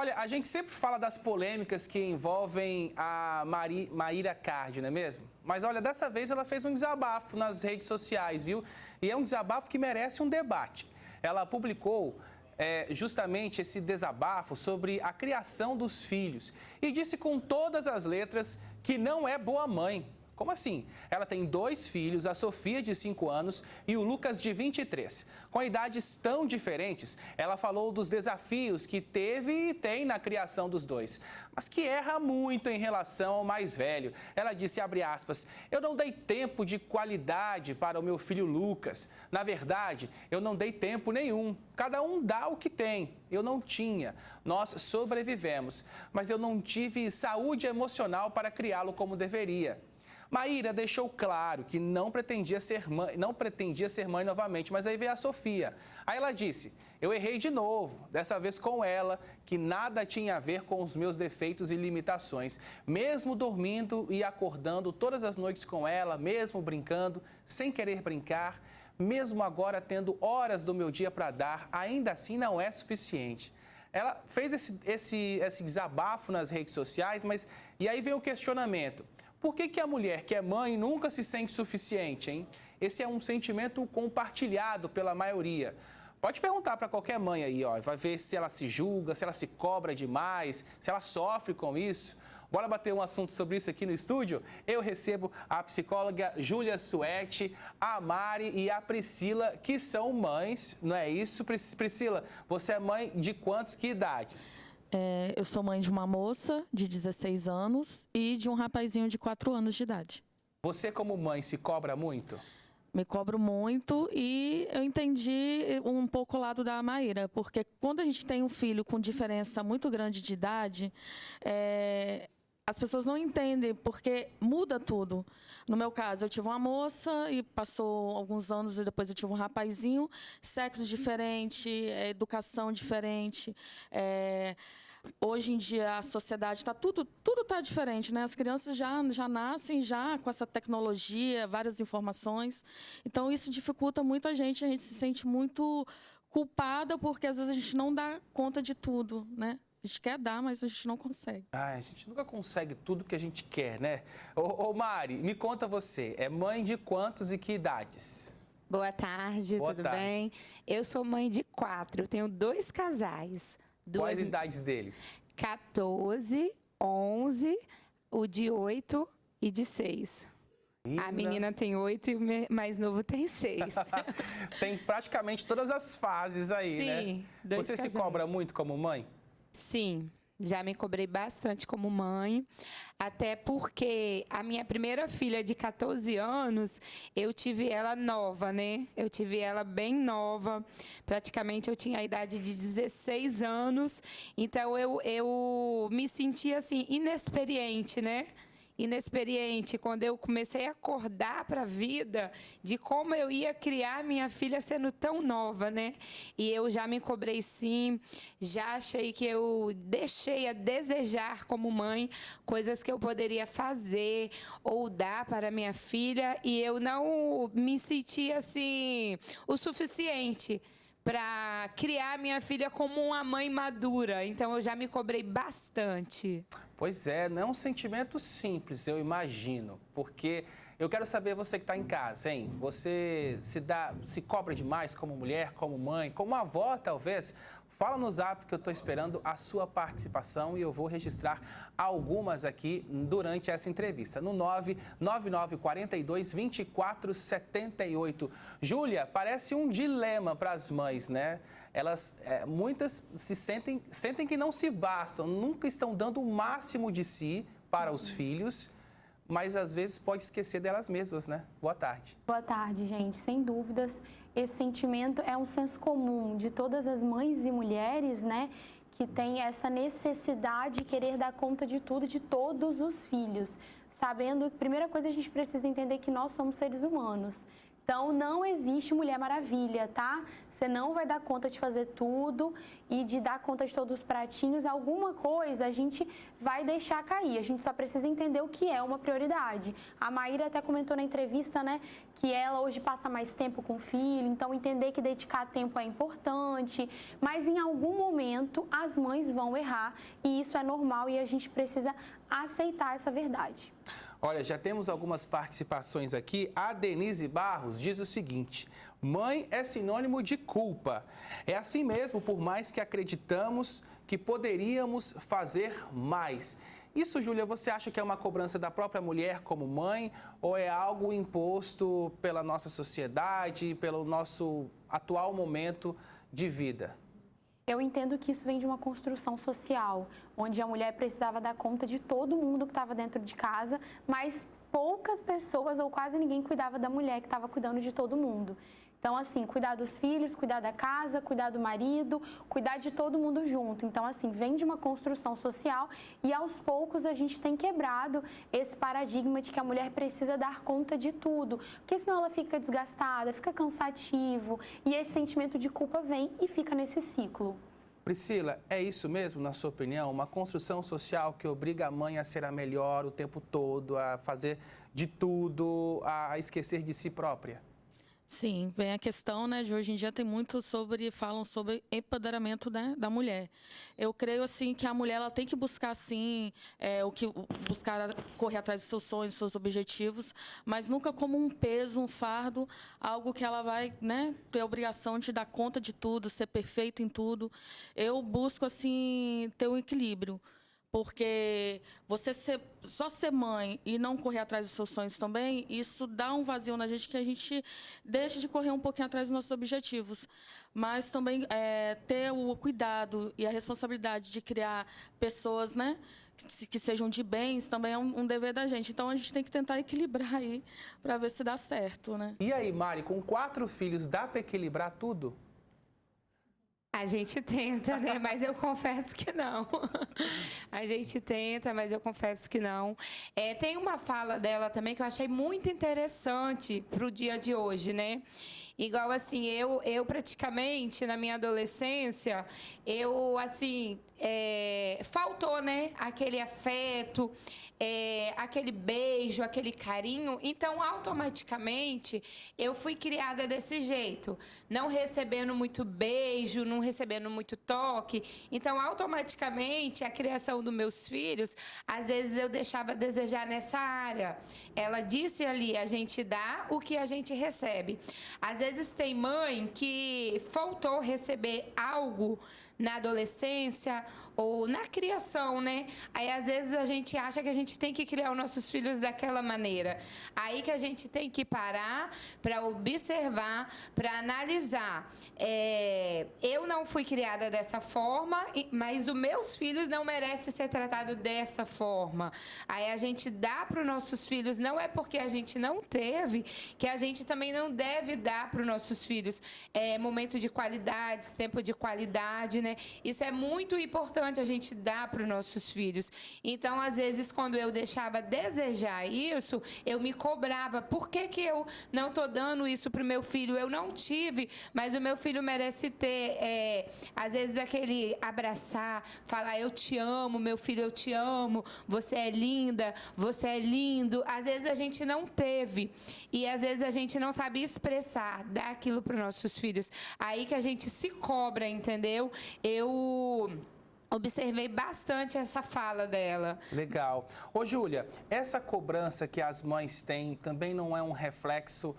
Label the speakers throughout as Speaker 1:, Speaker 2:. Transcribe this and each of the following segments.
Speaker 1: Olha, a gente sempre fala das polêmicas que envolvem a Mayra Card, não é mesmo? Mas olha, dessa vez ela fez um desabafo nas redes sociais, viu? E é um desabafo que merece um debate. Ela publicou justamente esse desabafo sobre a criação dos filhos e disse com todas as letras que não é boa mãe. Como assim? Ela tem 2 filhos, a Sofia, de 5 anos, e o Lucas, de 23. Com idades tão diferentes, ela falou dos desafios que teve e tem na criação dos 2, mas que erra muito em relação ao mais velho. Ela disse, abre aspas, eu não dei tempo de qualidade para o meu filho Lucas. Na verdade, eu não dei tempo nenhum. Cada um dá o que tem. Eu não tinha. Nós sobrevivemos, mas eu não tive saúde emocional para criá-lo como deveria. Mayra deixou claro que não pretendia ser mãe novamente, mas aí veio a Sofia. Aí ela disse, eu errei de novo, dessa vez com ela, que nada tinha a ver com os meus defeitos e limitações. Mesmo dormindo e acordando todas as noites com ela, mesmo brincando, sem querer brincar, mesmo agora tendo horas do meu dia para dar, ainda assim não é suficiente. Ela fez esse desabafo nas redes sociais, mas e aí vem o questionamento. Por que a mulher que é mãe nunca se sente suficiente, hein? Esse é um sentimento compartilhado pela maioria. Pode perguntar para qualquer mãe aí, ó, vai ver se ela se julga, se ela se cobra demais, se ela sofre com isso. Bora bater um assunto sobre isso aqui no estúdio? Eu recebo a psicóloga Júlia Suete, a Mari e a Priscila, que são mães, não é isso? Priscila, você é mãe de quantos, que idades?
Speaker 2: Eu sou mãe de uma moça de 16 anos e de um rapazinho de 4 anos de idade.
Speaker 1: Você, como mãe, se cobra muito?
Speaker 2: Me cobro muito e eu entendi um pouco o lado da Mayra, porque quando a gente tem um filho com diferença muito grande de idade, as pessoas não entendem, porque muda tudo. No meu caso, eu tive uma moça e passou alguns anos e depois eu tive um rapazinho, sexo diferente, educação diferente. Hoje em dia a sociedade está tudo está diferente, né? As crianças já nascem já com essa tecnologia, várias informações. Então isso dificulta muito a gente se sente muito culpada porque às vezes a gente não dá conta de tudo, né? A gente quer dar, mas a gente não consegue.
Speaker 1: A gente nunca consegue tudo que a gente quer, né? Ô Mari, me conta você, é mãe de quantos e que idades?
Speaker 3: Boa tarde, tudo bem? Eu sou mãe de 4, tenho 2 casais.
Speaker 1: Quais idades deles?
Speaker 3: 14, 11, o de 8 e de 6. A menina tem 8 e o mais novo tem 6.
Speaker 1: Tem praticamente todas as fases aí, né?
Speaker 3: Sim, 2
Speaker 1: Você
Speaker 3: casais.
Speaker 1: se cobra muito como mãe?
Speaker 3: Sim, já me cobrei bastante como mãe, até porque a minha primeira filha de 14 anos, eu tive ela nova, né? Eu tive ela bem nova, praticamente eu tinha a idade de 16 anos, então eu me sentia assim, inexperiente, né? Inexperiente, quando eu comecei a acordar para a vida de como eu ia criar minha filha sendo tão nova, né? E eu já me cobrei sim, já achei que eu deixei a desejar como mãe coisas que eu poderia fazer ou dar para minha filha e eu não me sentia assim o suficiente para criar minha filha como uma mãe madura. Então, eu já me cobrei bastante.
Speaker 1: Pois é, não é um sentimento simples, eu imagino. Porque eu quero saber, você que está em casa, hein? Você se cobra demais como mulher, como mãe, como avó, talvez? Fala no zap que eu estou esperando a sua participação e eu vou registrar algumas aqui durante essa entrevista. No 99942-2478. Júlia, parece um dilema para as mães, né? Elas, muitas sentem que não se bastam, nunca estão dando o máximo de si para os filhos, mas às vezes pode esquecer delas mesmas, né? Boa tarde.
Speaker 4: Boa tarde, gente. Sem dúvidas, esse sentimento é um senso comum de todas as mães e mulheres, né? Que tem essa necessidade de querer dar conta de tudo, de todos os filhos. Sabendo que, primeira coisa, a gente precisa entender que nós somos seres humanos. Então, não existe Mulher Maravilha, tá? Você não vai dar conta de fazer tudo e de dar conta de todos os pratinhos. Alguma coisa a gente vai deixar cair. A gente só precisa entender o que é uma prioridade. A Maíra até comentou na entrevista, né, que ela hoje passa mais tempo com o filho. Então, entender que dedicar tempo é importante. Mas, em algum momento, as mães vão errar. E isso é normal e a gente precisa aceitar essa verdade.
Speaker 1: Olha, já temos algumas participações aqui. A Denise Barros diz o seguinte: mãe é sinônimo de culpa. É assim mesmo, por mais que acreditamos que poderíamos fazer mais. Isso, Júlia, você acha que é uma cobrança da própria mulher como mãe ou é algo imposto pela nossa sociedade, pelo nosso atual momento de vida?
Speaker 4: Eu entendo que isso vem de uma construção social, onde a mulher precisava dar conta de todo mundo que estava dentro de casa, mas poucas pessoas ou quase ninguém cuidava da mulher que estava cuidando de todo mundo. Então, assim, cuidar dos filhos, cuidar da casa, cuidar do marido, cuidar de todo mundo junto. Então, assim, vem de uma construção social e aos poucos a gente tem quebrado esse paradigma de que a mulher precisa dar conta de tudo, porque senão ela fica desgastada, fica cansativo e esse sentimento de culpa vem e fica nesse ciclo.
Speaker 1: Priscila, é isso mesmo, na sua opinião? Uma construção social que obriga a mãe a ser a melhor o tempo todo, a fazer de tudo, a esquecer de si própria?
Speaker 2: Sim, vem a questão, né, de hoje em dia tem muito falam sobre empoderamento, né, da mulher. Eu creio, assim, que a mulher ela tem que buscar, assim, buscar correr atrás dos seus sonhos, dos seus objetivos, mas nunca como um peso, um fardo, algo que ela vai, né, ter a obrigação de dar conta de tudo, ser perfeita em tudo. Eu busco, assim, ter um equilíbrio. Porque só ser mãe e não correr atrás dos seus sonhos também, isso dá um vazio na gente que a gente deixa de correr um pouquinho atrás dos nossos objetivos. Mas também ter o cuidado e a responsabilidade de criar pessoas, né, que sejam de bens também é um dever da gente. Então, a gente tem que tentar equilibrar aí para ver se dá certo, né?
Speaker 1: E aí, Mari, com 4 filhos, dá para equilibrar tudo?
Speaker 3: A gente tenta, né? Mas eu confesso que não. A gente tenta, mas eu confesso que não. Tem uma fala dela também que eu achei muito interessante para o dia de hoje, né? Igual assim, eu praticamente, na minha adolescência, faltou, né? Aquele afeto, aquele beijo, aquele carinho. Então, automaticamente, eu fui criada desse jeito. Não recebendo muito beijo, não recebendo muito toque. Então, automaticamente, a criação dos meus filhos, às vezes eu deixava a desejar nessa área. Ela disse ali, a gente dá o que a gente recebe. Às vezes tem mãe que faltou receber algo na adolescência ou na criação, né? Aí, às vezes, a gente acha que a gente tem que criar os nossos filhos daquela maneira. Aí que a gente tem que parar para observar, para analisar. Eu não fui criada dessa forma, mas os meus filhos não merecem ser tratados dessa forma. Aí a gente dá para os nossos filhos, não é porque a gente não teve, que a gente também não deve dar para os nossos filhos momento de qualidade, tempo de qualidade, né? Isso é muito importante a gente dar para os nossos filhos. Então, às vezes, quando eu deixava desejar isso, eu me cobrava. Por que eu não estou dando isso para o meu filho? Eu não tive, mas o meu filho merece ter, às vezes, aquele abraçar, falar, eu te amo, meu filho, eu te amo, você é linda, você é lindo. Às vezes, a gente não teve. E, às vezes, a gente não sabe expressar, dar aquilo para os nossos filhos. Aí que a gente se cobra, entendeu? Eu observei bastante essa fala dela.
Speaker 1: Legal. Ô, Júlia, essa cobrança que as mães têm também não é um reflexo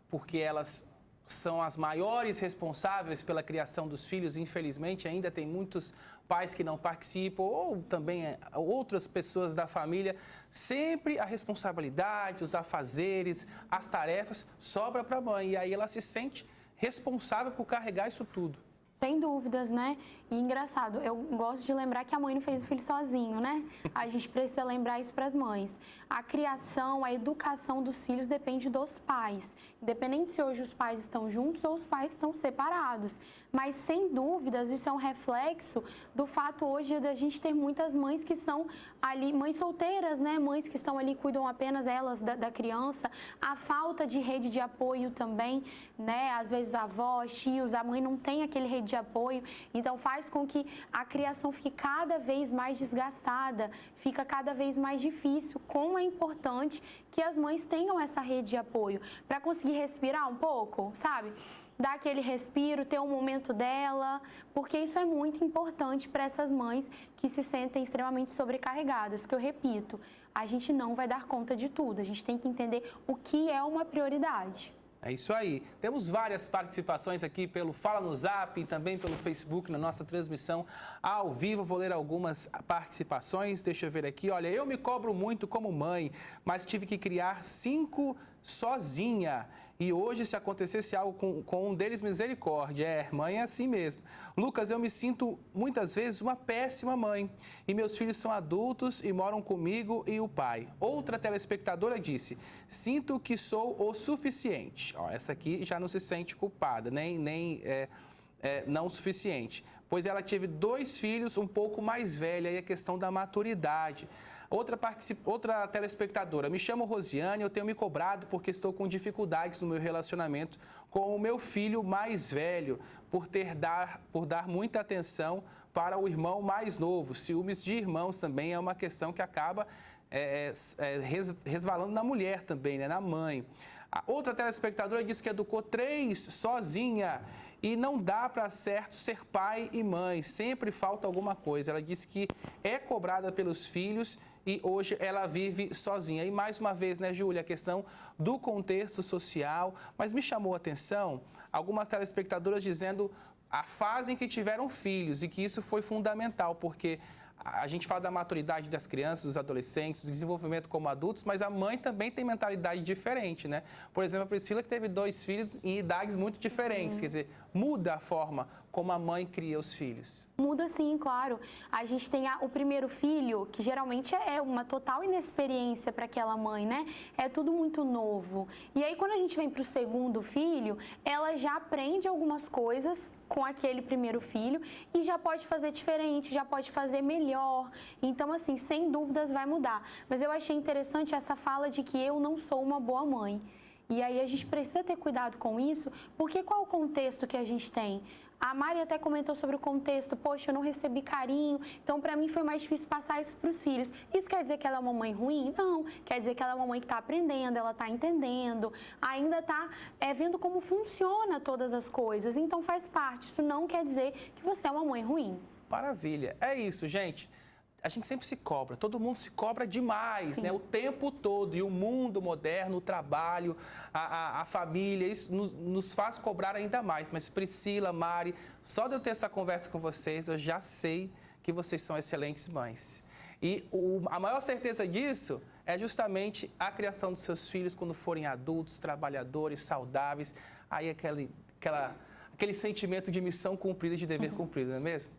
Speaker 1: porque elas são as maiores responsáveis pela criação dos filhos? Infelizmente, ainda tem muitos pais que não participam ou também outras pessoas da família. Sempre a responsabilidade, os afazeres, as tarefas sobra para a mãe e aí ela se sente responsável por carregar isso tudo.
Speaker 4: Sem dúvidas, né? E engraçado, eu gosto de lembrar que a mãe não fez o filho sozinho, né? A gente precisa lembrar isso para as mães. A criação, a educação dos filhos depende dos pais. Independente se hoje os pais estão juntos ou os pais estão separados. Mas, sem dúvidas, isso é um reflexo do fato hoje da gente ter muitas mães que são ali, mães solteiras, né? Mães que estão ali, cuidam apenas elas da criança. A falta de rede de apoio também, né? Às vezes avós, tios, a mãe não tem aquele rede de apoio. Então, faz com que a criação fique cada vez mais desgastada, fica cada vez mais difícil. Como é importante que as mães tenham essa rede de apoio para conseguir respirar um pouco, sabe? Dar aquele respiro, ter um momento dela, porque isso é muito importante para essas mães que se sentem extremamente sobrecarregadas. Que eu repito, a gente não vai dar conta de tudo, a gente tem que entender o que é uma prioridade.
Speaker 1: É isso aí. Temos várias participações aqui pelo Fala no Zap e também pelo Facebook na nossa transmissão ao vivo. Vou ler algumas participações. Deixa eu ver aqui. Olha, eu me cobro muito como mãe, mas tive que criar 5 sozinha. E hoje, se acontecesse algo com um deles, misericórdia. Mãe é assim mesmo. Lucas, eu me sinto muitas vezes uma péssima mãe. E meus filhos são adultos e moram comigo e o pai. Outra telespectadora disse, sinto que sou o suficiente. Ó, essa aqui já não se sente culpada, nem não o suficiente. Pois ela teve 2 filhos um pouco mais velha e a questão da maturidade. Outra telespectadora, me chamo Rosiane, eu tenho me cobrado porque estou com dificuldades no meu relacionamento com o meu filho mais velho, por dar muita atenção para o irmão mais novo. Ciúmes de irmãos também é uma questão que acaba resvalando na mulher também, né? Na mãe. A outra telespectadora disse que educou 3 sozinha e não dá para certo ser pai e mãe, sempre falta alguma coisa. Ela disse que é cobrada pelos filhos e hoje ela vive sozinha. E mais uma vez, né, Júlia, a questão do contexto social, mas me chamou a atenção algumas telespectadoras dizendo a fase em que tiveram filhos e que isso foi fundamental, porque a gente fala da maturidade das crianças, dos adolescentes, do desenvolvimento como adultos, mas a mãe também tem mentalidade diferente, né? Por exemplo, a Priscila que teve 2 filhos em idades muito diferentes, quer dizer, muda a forma como a mãe cria os filhos.
Speaker 4: Muda sim, claro. A gente tem o primeiro filho, que geralmente é uma total inexperiência para aquela mãe, né? É tudo muito novo. E aí, quando a gente vem para o segundo filho, ela já aprende algumas coisas com aquele primeiro filho e já pode fazer diferente, já pode fazer melhor. Então, assim, sem dúvidas vai mudar. Mas eu achei interessante essa fala de que eu não sou uma boa mãe. E aí a gente precisa ter cuidado com isso, porque qual o contexto que a gente tem? A Mari até comentou sobre o contexto, poxa, eu não recebi carinho, então para mim foi mais difícil passar isso para os filhos. Isso quer dizer que ela é uma mãe ruim? Não, quer dizer que ela é uma mãe que está aprendendo, ela está entendendo, ainda está vendo como funciona todas as coisas, então faz parte. Isso não quer dizer que você é uma mãe ruim.
Speaker 1: Maravilha, é isso, gente. A gente sempre se cobra, todo mundo se cobra demais, né? O tempo todo. E o mundo moderno, o trabalho, a família, isso nos faz cobrar ainda mais. Mas Priscila, Mari, só de eu ter essa conversa com vocês, eu já sei que vocês são excelentes mães. E a maior certeza disso é justamente a criação dos seus filhos quando forem adultos, trabalhadores, saudáveis. Aí aquele sentimento de missão cumprida, de dever cumprido, não é mesmo?